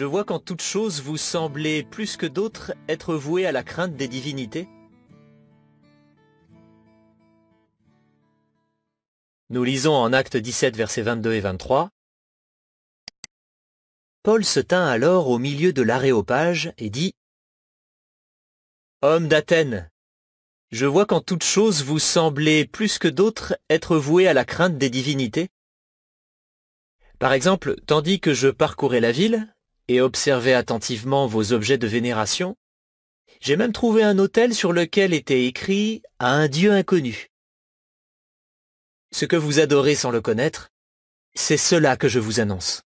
Je vois qu'en toute chose vous semblez plus que d'autres être voués à la crainte des divinités. Nous lisons en Actes 17, versets 22 et 23. Paul se tint alors au milieu de l'aréopage et dit : « Hommes d'Athènes, je vois qu'en toute chose vous semblez plus que d'autres être voués à la crainte des divinités. Par exemple, tandis que je parcourais la ville et observais attentivement vos objets de vénération, j'ai même trouvé un autel sur lequel était écrit « à un Dieu inconnu ». Ce que vous adorez sans le connaître, c'est cela que je vous annonce.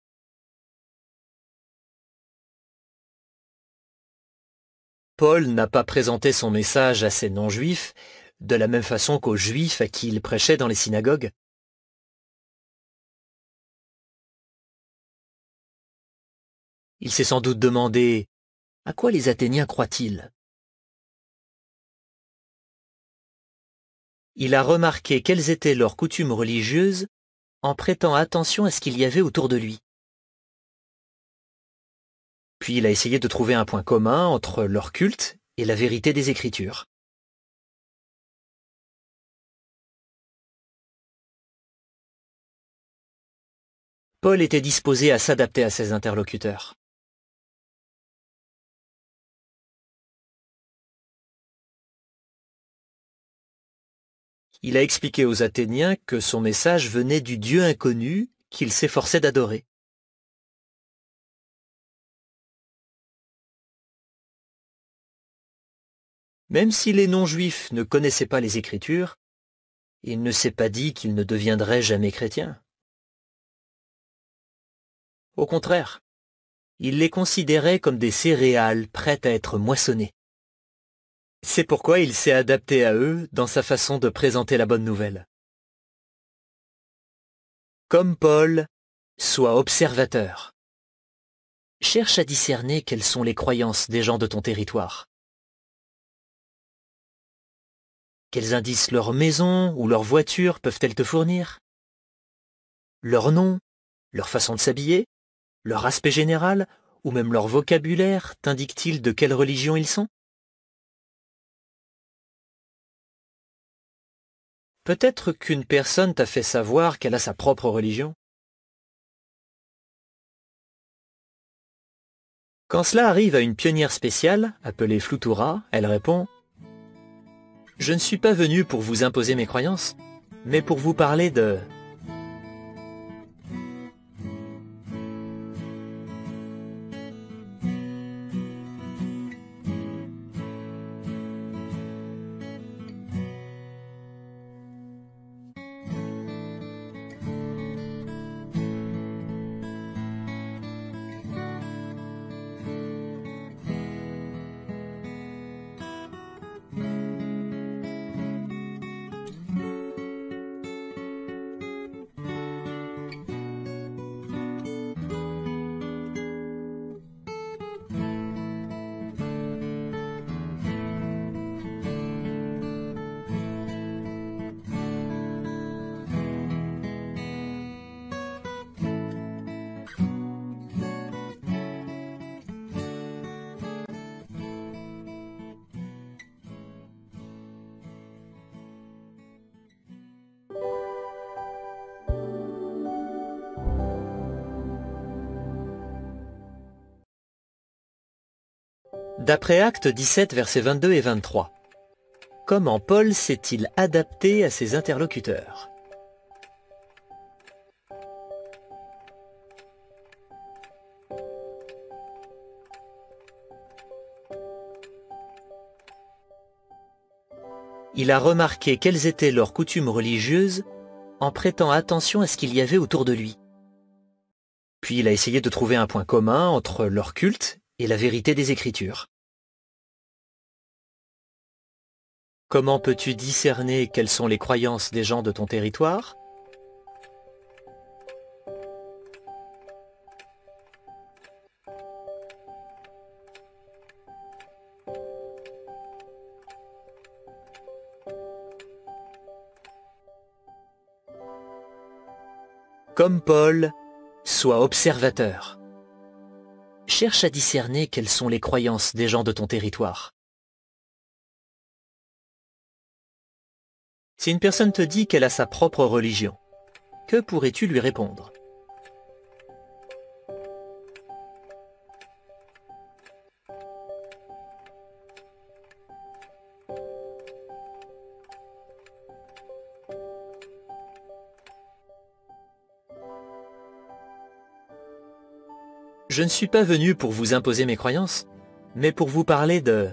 Paul n'a pas présenté son message à ces non-juifs de la même façon qu'aux juifs à qui il prêchait dans les synagogues. Il s'est sans doute demandé « À quoi les Athéniens croient-ils » Il a remarqué quelles étaient leurs coutumes religieuses en prêtant attention à ce qu'il y avait autour de lui. Puis il a essayé de trouver un point commun entre leur culte et la vérité des Écritures. Paul était disposé à s'adapter à ses interlocuteurs. Il a expliqué aux Athéniens que son message venait du Dieu inconnu qu'il s'efforçait d'adorer. Même si les non-juifs ne connaissaient pas les Écritures, il ne s'est pas dit qu'ils ne deviendraient jamais chrétiens. Au contraire, il les considérait comme des céréales prêtes à être moissonnées. C'est pourquoi il s'est adapté à eux dans sa façon de présenter la bonne nouvelle. Comme Paul, sois observateur. Cherche à discerner quelles sont les croyances des gens de ton territoire. Quels indices leur maison ou leur voiture peuvent-elles te fournir? Leur nom, leur façon de s'habiller, leur aspect général ou même leur vocabulaire t'indique-t-il de quelle religion ils sont? Peut-être qu'une personne t'a fait savoir qu'elle a sa propre religion. Quand cela arrive à une pionnière spéciale, appelée Floutoura, elle répond « Je ne suis pas venu pour vous imposer mes croyances, mais pour vous parler de... » D'après Actes 17, versets 22 et 23. Comment Paul s'est-il adapté à ses interlocuteurs? Il a remarqué quelles étaient leurs coutumes religieuses en prêtant attention à ce qu'il y avait autour de lui. Puis il a essayé de trouver un point commun entre leur culte et la vérité des Écritures. Comment peux-tu discerner quelles sont les croyances des gens de ton territoire? Comme Paul, sois observateur. cherche à discerner quelles sont les croyances des gens de ton territoire. Si une personne te dit qu'elle a sa propre religion, que pourrais-tu lui répondre? Je ne suis pas venu pour vous imposer mes croyances, mais pour vous parler de